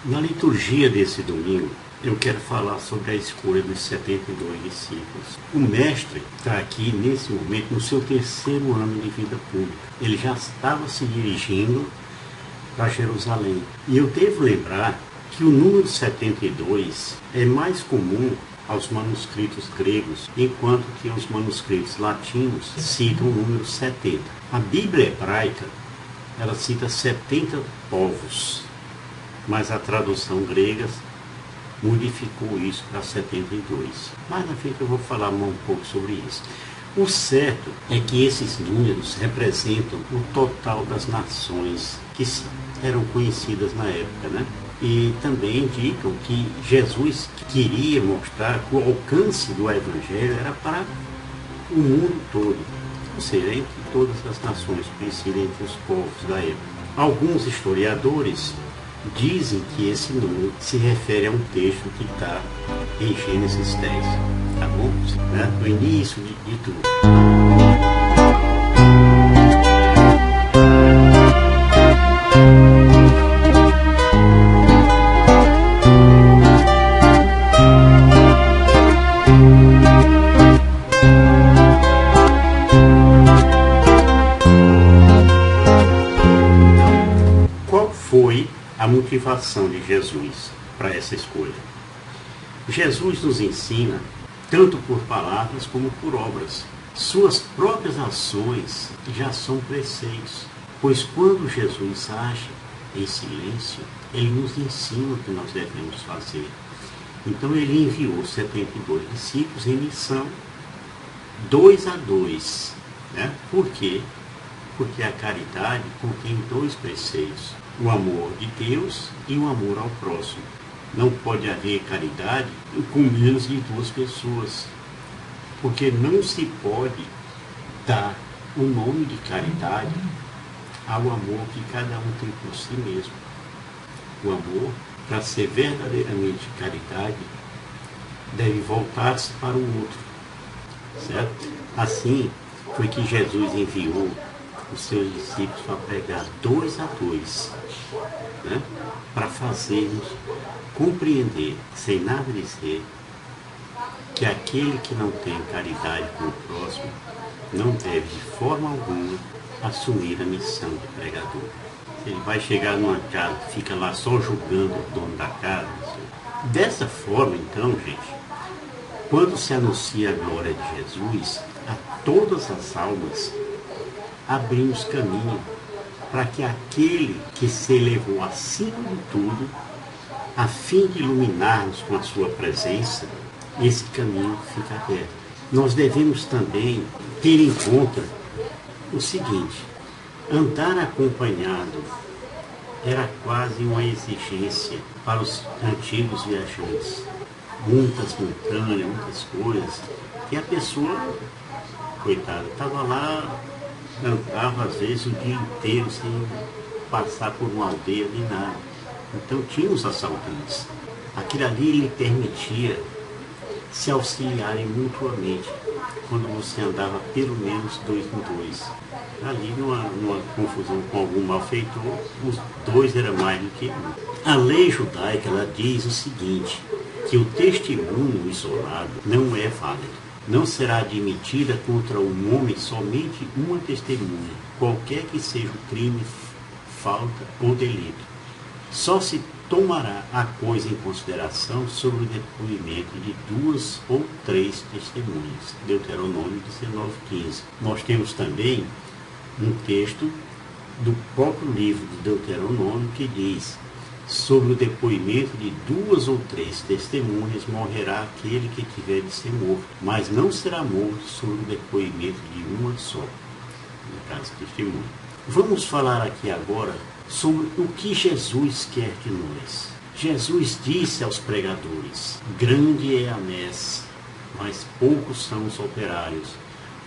Na liturgia desse domingo, eu quero falar sobre a escolha dos 72 discípulos. O mestre está aqui, nesse momento, no seu terceiro ano de vida pública. Ele já estava se dirigindo para Jerusalém. E eu devo lembrar que o número 72 é mais comum aos manuscritos gregos, enquanto que os manuscritos latinos citam o número 70. A Bíblia hebraica, ela cita 70 povos, mas a tradução grega modificou isso para 72. Mais na frente eu vou falar um pouco sobre isso. O certo é que esses números representam o total das nações que eram conhecidas na época, né? E também indicam que Jesus queria mostrar que o alcance do Evangelho era para o mundo todo, ou seja, entre todas as nações conhecidas entre os povos da época. Alguns historiadores dizem que esse número se refere a um texto que está em Gênesis 10, tá bom? Né? No início de tudo. Qual foi a motivação de Jesus para essa escolha? Jesus nos ensina tanto por palavras como por obras. Suas próprias ações já são preceitos, pois quando Jesus age em silêncio, ele nos ensina o que nós devemos fazer. Então ele enviou 72 discípulos em missão 2 a 2. Né? Por quê? Porque a caridade contém 2 preceitos: o amor de Deus e o amor ao próximo. Não pode haver caridade com menos de 2 pessoas, porque não se pode dar o nome de caridade ao amor que cada um tem por si mesmo. O amor, para ser verdadeiramente caridade, deve voltar-se para o outro, certo? Assim foi que Jesus enviou os seus discípulos para pregar 2 a 2, né? Para fazermos compreender, sem nada dizer, que aquele que não tem caridade com o próximo não deve de forma alguma assumir a missão de pregador. Ele vai chegar numa casa, fica lá só julgando o dono da casa. Dessa forma, então, gente, quando se anuncia a glória de Jesus, a todas as almas abrimos caminho para que aquele que se elevou acima de tudo, a fim de iluminar-nos com a sua presença, esse caminho fica aberto. Nós devemos também ter em conta o seguinte: andar acompanhado era quase uma exigência para os antigos viajantes. Muitas montanhas, muitas coisas, e a pessoa, coitada, estava lá, andava às vezes o dia inteiro sem passar por uma aldeia nem nada. Então tinha os assaltantes. Aquilo ali lhe permitia se auxiliarem mutuamente quando você andava pelo menos 2 em 2. Ali numa confusão com algum malfeitor, os 2 era mais do que 1. A lei judaica, ela diz o seguinte, que o testemunho isolado não é válido. Não será admitida contra um homem somente uma testemunha, qualquer que seja o crime, falta ou delito. Só se tomará a coisa em consideração sobre o depoimento de 2 ou 3 testemunhas. Deuteronômio 19:15. Nós temos também um texto do próprio livro de Deuteronômio que diz: sobre o depoimento de 2 ou 3 testemunhas morrerá aquele que tiver de ser morto, mas não será morto sobre o depoimento de uma só, no caso testemunha. Vamos falar aqui agora sobre o que Jesus quer de nós. Jesus disse aos pregadores: grande é a messe, mas poucos são os operários.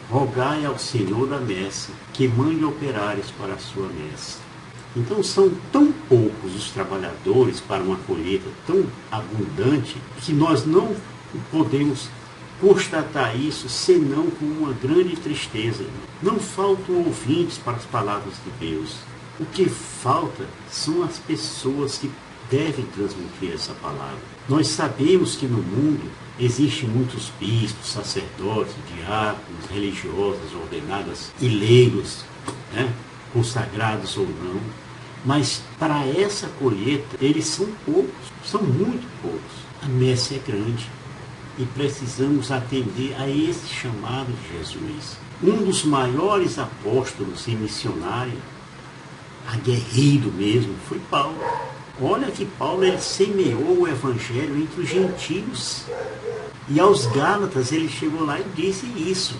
Rogai ao Senhor da messe que mande operários para a sua messe. Então são tão poucos os trabalhadores para uma colheita tão abundante que nós não podemos constatar isso senão com uma grande tristeza. Não faltam ouvintes para as palavras de Deus. O que falta são as pessoas que devem transmitir essa palavra. Nós sabemos que no mundo existem muitos bispos, sacerdotes, diáconos, religiosas ordenadas e leigos, né? Consagrados ou não, mas para essa colheita eles são poucos, são muito poucos. A messe é grande e precisamos atender a esse chamado de Jesus. Um dos maiores apóstolos e missionários, aguerrido mesmo, foi Paulo. Olha que Paulo, ele semeou o evangelho entre os gentios. E aos Gálatas ele chegou lá e disse isso: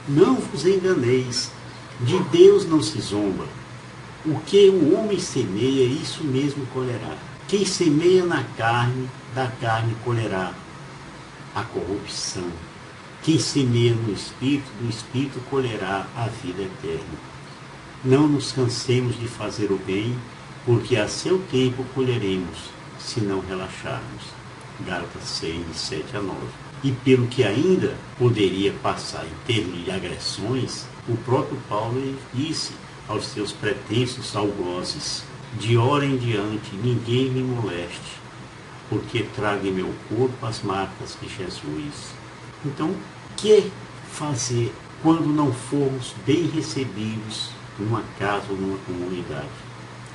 não vos enganeis, de Deus não se zomba. O que o homem semeia, isso mesmo colherá. Quem semeia na carne, da carne colherá a corrupção. Quem semeia no Espírito, do Espírito colherá a vida eterna. Não nos cansemos de fazer o bem, porque a seu tempo colheremos, se não relaxarmos. Gálatas 6, de 7 a 9. E pelo que ainda poderia passar em termos de agressões, o próprio Paulo disse aos seus pretensos algozes: de hora em diante ninguém me moleste, porque trago em meu corpo as marcas de Jesus. Então, que fazer quando não formos bem recebidos numa casa ou numa comunidade?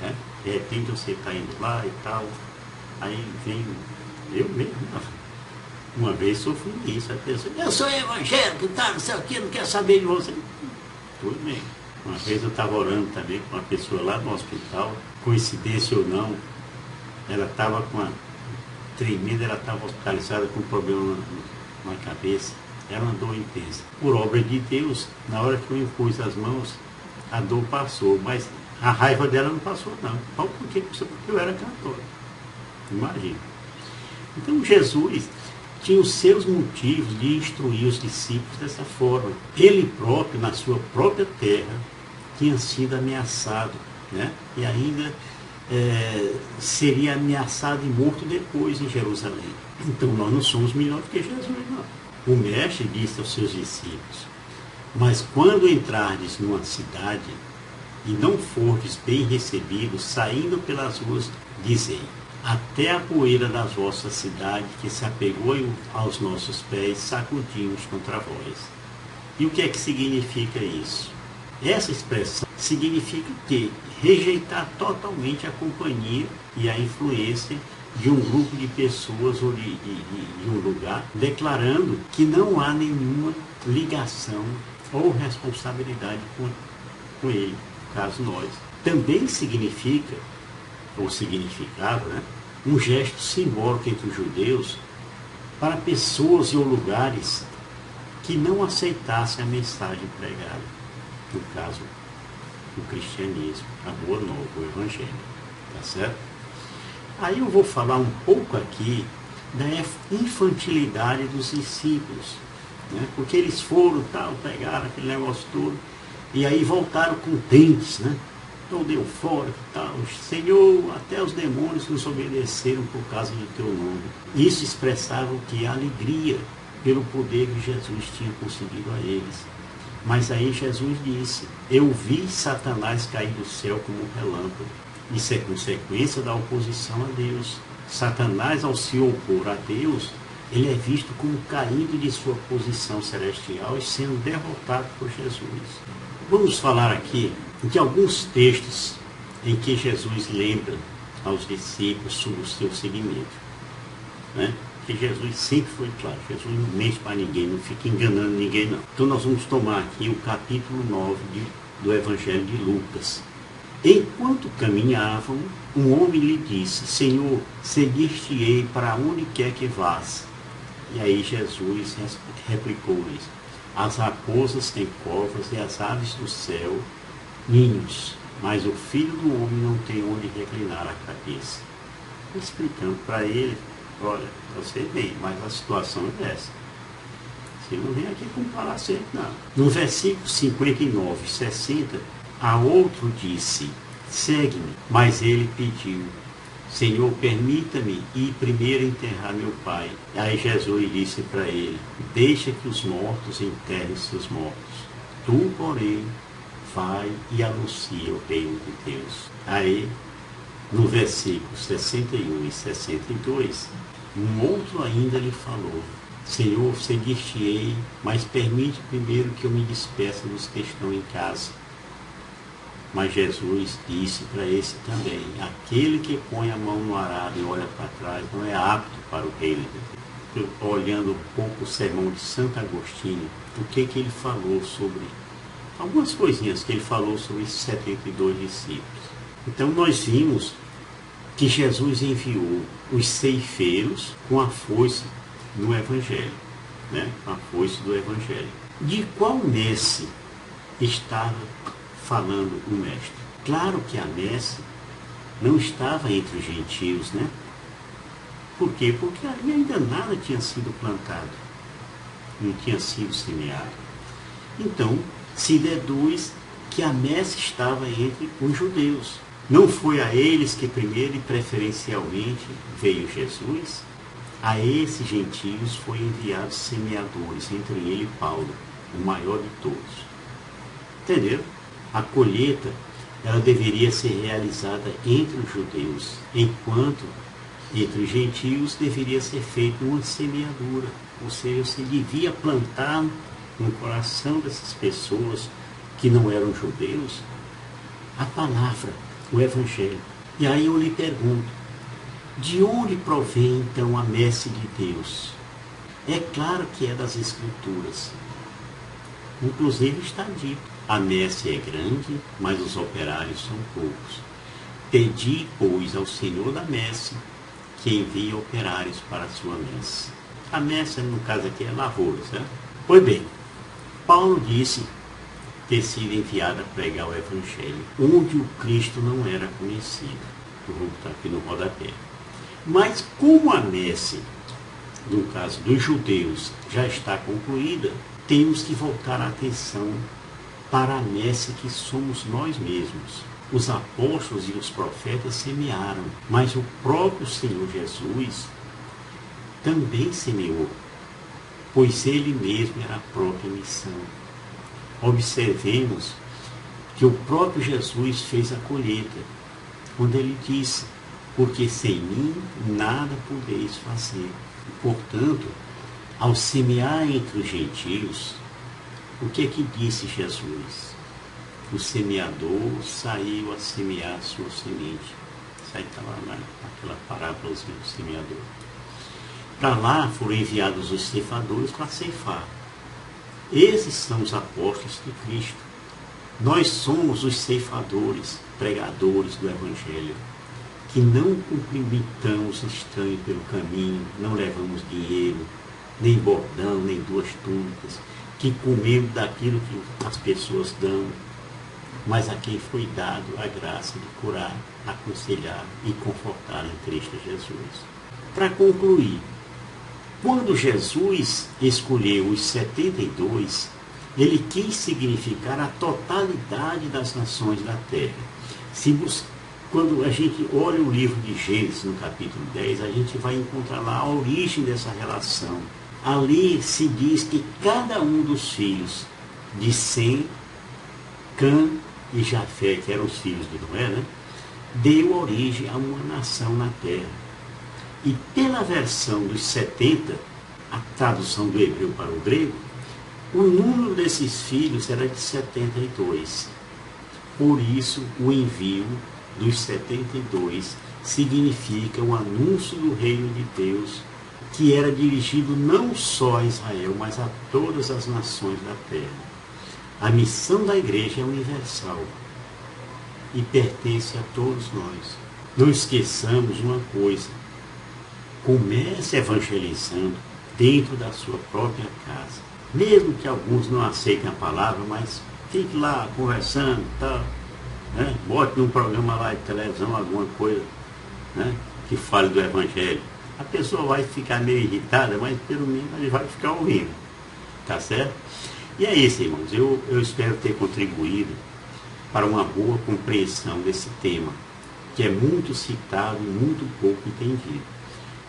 Né? De repente você está indo lá e tal, aí vem, eu mesmo, uma vez sofri isso, a pessoa: eu sou evangélico, tá, não sei o que, não quero saber de você. Tudo bem. Uma vez eu estava orando também com uma pessoa lá no hospital, coincidência ou não, ela estava com uma tremenda, ela estava hospitalizada com um problema na cabeça, era uma dor intensa. Por obra de Deus, na hora que eu impus as mãos, a dor passou, mas a raiva dela não passou não. Só porque eu era cantor. Imagina. Então Jesus tinha os seus motivos de instruir os discípulos dessa forma. Ele próprio, na sua própria terra, tinha sido ameaçado, né? E ainda seria ameaçado e morto depois em Jerusalém. Então nós não somos melhores que Jesus, não. O mestre disse aos seus discípulos: mas quando entrardes numa cidade e não fordes bem recebidos, saindo pelas ruas, dizei: até a poeira das vossas cidades, que se apegou aos nossos pés, sacudimos contra vós. E o que é que significa isso? Essa expressão significa que rejeitar totalmente a companhia e a influência de um grupo de pessoas ou de um lugar, declarando que não há nenhuma ligação ou responsabilidade com ele, no caso nós. Também significa, ou significava, né, um gesto simbólico entre os judeus para pessoas ou lugares que não aceitassem a mensagem pregada. No caso, o cristianismo, a boa nova, o evangelho. Tá certo? Aí eu vou falar um pouco aqui da infantilidade dos discípulos, né? Porque eles foram, tal, pegaram aquele negócio todo, e aí voltaram contentes, né? Todo eufórico, tal, Senhor, até os demônios nos obedeceram por causa do teu nome. Isso expressava o que? A alegria pelo poder que Jesus tinha concedido a eles. Mas aí Jesus disse: eu vi Satanás cair do céu como um relâmpago. Isso é consequência da oposição a Deus. Satanás, ao se opor a Deus, ele é visto como caindo de sua posição celestial e sendo derrotado por Jesus. Vamos falar aqui de alguns textos em que Jesus lembra aos discípulos sobre o seu seguimento, né? Porque Jesus sempre foi claro, Jesus não mente para ninguém, não fica enganando ninguém, não. Então nós vamos tomar aqui o capítulo 9 do Evangelho de Lucas. Enquanto caminhavam, um homem lhe disse: Senhor, seguir-te-ei para onde quer que vás. E aí Jesus replicou-lhes: as raposas têm covas e as aves do céu ninhos, mas o Filho do Homem não tem onde reclinar a cabeça. Explicando para ele: olha, você vem, mas a situação é essa. Você não vem aqui comparar sempre, não. No versículo 59, 60, a outro disse: segue-me. Mas ele pediu: Senhor, permita-me ir primeiro enterrar meu pai. Aí Jesus disse para ele: deixa que os mortos enterrem seus mortos. Tu, porém, vai e anuncia o reino de Deus. Aí no versículo 61 e 62, um outro ainda lhe falou: Senhor, seguir-te-ei, mas permite primeiro que eu me despeça dos que estão em casa. Mas Jesus disse para esse também: aquele que põe a mão no arado e olha para trás não é apto para o reino de Deus. Olhando um pouco o sermão de Santo Agostinho, o que ele falou sobre, algumas coisinhas que ele falou sobre esses 72 discípulos. Então nós vimos que Jesus enviou os ceifeiros com a foice no Evangelho, né? Com a foice do Evangelho. De qual messe estava falando o mestre? Claro que a messe não estava entre os gentios, né? Por quê? Porque ali ainda nada tinha sido plantado, não tinha sido semeado. Então, se deduz que a messe estava entre os judeus. Não foi a eles que primeiro e preferencialmente veio Jesus? A esses gentios foi enviados semeadores, entre ele e Paulo, o maior de todos. Entendeu? A colheita, ela deveria ser realizada entre os judeus, enquanto entre os gentios deveria ser feita uma semeadura. Ou seja, você devia plantar no coração dessas pessoas que não eram judeus a palavra, o Evangelho. E aí eu lhe pergunto, de onde provém então a messe de Deus? É claro que é das Escrituras. Inclusive está dito: a messe é grande, mas os operários são poucos. Pedi, pois, ao Senhor da messe que envie operários para a sua messe. A messe, no caso aqui, é lavoura, certo? Pois bem, Paulo disse ter sido enviado a pregar o Evangelho, onde o Cristo não era conhecido. Vou botar aqui no rodapé. Mas como a messe, no caso dos judeus, já está concluída, temos que voltar a atenção para a messe que somos nós mesmos. Os apóstolos e os profetas semearam, mas o próprio Senhor Jesus também semeou, pois ele mesmo era a própria missão. Observemos que o próprio Jesus fez a colheita, quando ele disse: porque sem mim nada podeis fazer. Portanto, ao semear entre os gentios, o que é que disse Jesus? O semeador saiu a semear sua semente. Isso aí está lá naquela parábolazinha do semeador. Para lá foram enviados os ceifadores para ceifar. Esses são os apóstolos de Cristo. Nós somos os ceifadores, pregadores do Evangelho, que não cumprimentamos estranho pelo caminho, não levamos dinheiro, nem bordão, nem 2 túnicas, que comemos daquilo que as pessoas dão, mas a quem foi dado a graça de curar, aconselhar e confortar em Cristo Jesus. Para concluir, quando Jesus escolheu os 72, ele quis significar a totalidade das nações da terra. Quando a gente olha o livro de Gênesis, no capítulo 10, a gente vai encontrar lá a origem dessa relação. Ali se diz que cada um dos filhos de Sem, Cã e Jafé, que eram os filhos de Noé, né, deu origem a uma nação na terra. E pela versão dos 70, a tradução do hebreu para o grego, o número desses filhos era de 72. Por isso, o envio dos 72 significa o anúncio do reino de Deus, que era dirigido não só a Israel, mas a todas as nações da terra. A missão da igreja é universal e pertence a todos nós. Não esqueçamos uma coisa: comece evangelizando dentro da sua própria casa. Mesmo que alguns não aceitem a palavra, mas fique lá conversando, tal, né? Bote num programa lá de televisão alguma coisa, né, que fale do Evangelho. A pessoa vai ficar meio irritada, mas pelo menos ele vai ficar ouvindo. Tá certo? E é isso, irmãos. Eu espero ter contribuído para uma boa compreensão desse tema, que é muito citado e muito pouco entendido.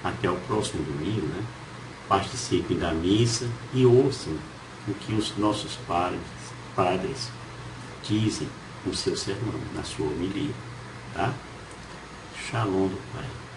Até o próximo domingo, né? Participem da missa e ouçam o que os nossos padres dizem no seu sermão, na sua homilia. Tá? Shalom do Pai.